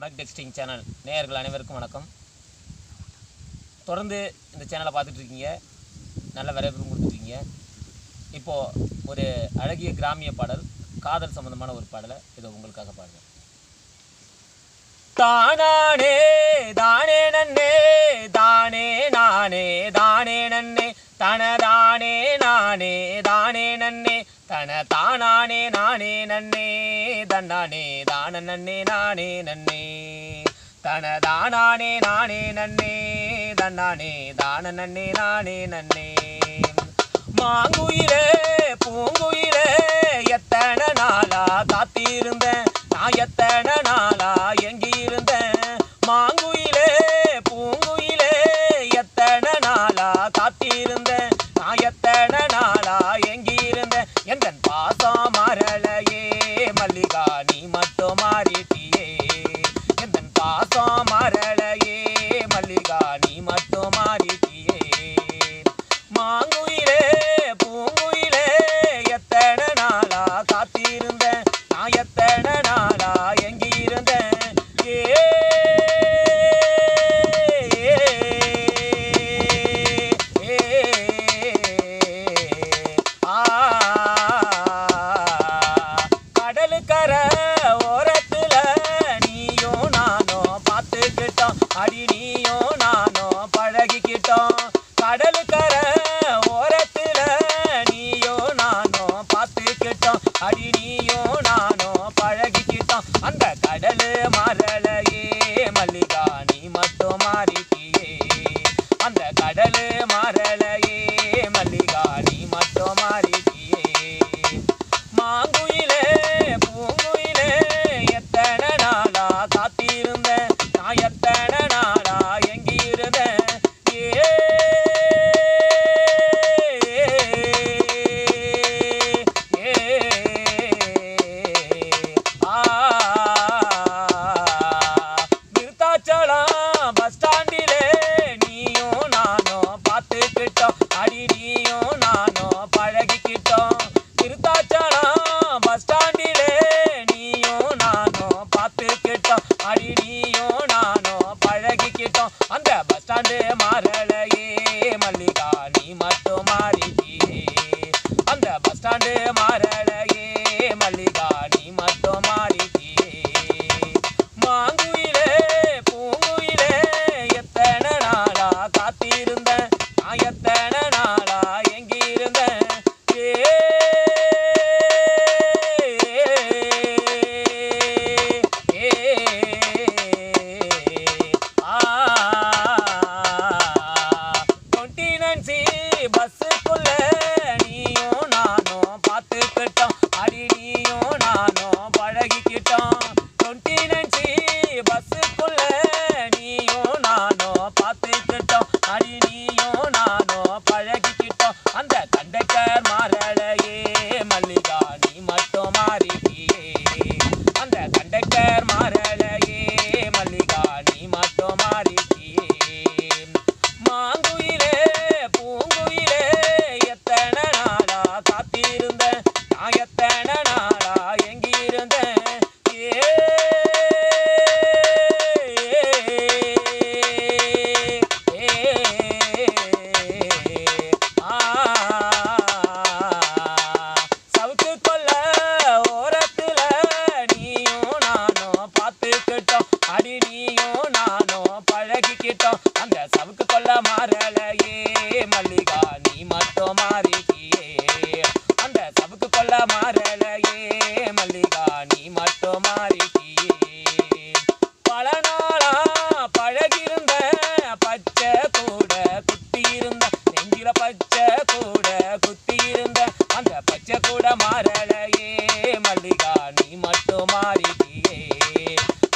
Make texting channel நேயர்கள் அனைவருக்கும் வணக்கம். தொடர்ந்து இந்த சேனலை பார்த்துட்ருக்கீங்க, நல்ல வரவேற்பும் கொடுத்துட்ருக்கீங்க. இப்போது ஒரு அழகிய கிராமிய பாடல், காதல் சம்பந்தமான ஒரு பாடலை இதை உங்களுக்காக பாடுறேன். தானானே தானே நன்னே தானே நானே தானே நன்னே தனதானே நானே தானே நன்னே தன தானானே நானே நன்னே தன்னானே தான நன்னே நானே நன்னே தனதானானே நானே நன்னே தன்னானே தான நன்னே நானே நன்னே. மாங்குயிலே பூங்குயிலே எத்தனை நாளா காத்திருந்தேன், நான் எத்தனை நாளா எங்கிருந்தேன். மாங்குயிலே பூங்குயிலே எத்தனை நாளா காத்திருந்தேன், நான் எத்தனை நாளா எங்கிருந்தேன். எந்தன் பாசம் மரளையே மல்லிகா நீ மட்டும் மாறிட்டியே. எந்தன் பாசம் மரளையே மல்லிகா நீ மட்டும் மாறிட்டியே. மாங்குயிலே பூங்குயிலே எத்தனை நாளா காத்திருந்தேன், நான் எத்தனை நாளா எங்கிருந்தேன். கடலுக்கரை ஓரத்துல நீயும் நானும் பார்த்துக்கிட்டோம், அடி நீயும் நானும் பழகிக்கிட்டோம். கடலுக்கரை ஓரத்துல நீயும் நானும் பார்த்துக்கிட்டோம், அடி நீயும் நானும் பழகிக்கிட்டோம். அந்த கடலு மரளையே மல்லிகா நீ மட்டும் மாறிட்டியே. அந்த கடலு மரளையே மல்லிகா நீ மட்டும் மாறிட்டியே. மாங்குயிலே பூங்குயிலே எத்தனை நாளா காத்திருந்தேன், நான் எத்தனை நாளா எங்கிருந்தேன். விருத்தாச்சலம் பஸ் ஸ்டாண்டிலே நீயும் நானும் பார்த்துக்கிட்டோம், அடி நீயும் நானும் பழகிக்கிட்டோம். விருத்தாச்சலம் பஸ் ஸ்டாண்டிலே நீயும் நானும் பார்த்துக்கிட்டோம், அடி நீயும் நானும் பழகிக்கிட்டோம். அந்த பஸ் ஸ்டாண்டு மரளையே மல்லிகா நீ மட்டும் மாறிட்டியே. அந்த பஸ் ஸ்டாண்டு மரளையே மல்லிகா நீ மட்டும் மாறிட்டியே. மாங்குயிலே பூங்குயிலே எத்தனை நாளா காத்திருந்தேன், நான் எத்தனை நாளா எங்கிருந்தேன். பஸ்ஸுக்குள்ள நீயும் நானும் பார்த்துக்கிட்டோம், அடி நீயும் நானும் பழகிக்கிட்டோம். 29C பஸ்ஸுக்குள்ள நீயும் நானும் பார்த்துக்கிட்டோம், அடி நீயும் நானும் பழகிக்கிட்டோம். அந்த கண்டக்டர் மரளையே மல்லிகா நீ மட்டும் மாறிட்டியே. அந்த கண்டக்டர் மரளையே மல்லிகா நீ மட்டும் மாறிட்டியே. மாங்குயிலே பூங்குயிலே எத்தனை நாளா காத்திருந்தேன், நான் எத்தனை நாளா எங்கிருந்தேன். சவுக்கு கொல்ல ஓரத்துல நீயும் நானும் பார்த்துக்கிட்டோம், அடி நீயும் நானும் பழகிக்கிட்டோம். அந்த சவுக்கு கொல்ல மரளையே மல்லிகா நீ மட்டும் மாறிட்டியே. அந்த சவுக்கு கொல்ல மரளையே மல்லிகா நீ மட்டும் மாறிட்டியே. பல நாளா பழகிருந்த பச்சை கூட குத்தி இருந்த நெஞ்சில பச்சை கூட குத்தி இருந்த அந்த பச்சை கூட மரளையே மல்லிகா நீ மட்டும் மாறிட்டியே.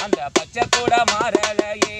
அந்த பச்சை கூட மரளையே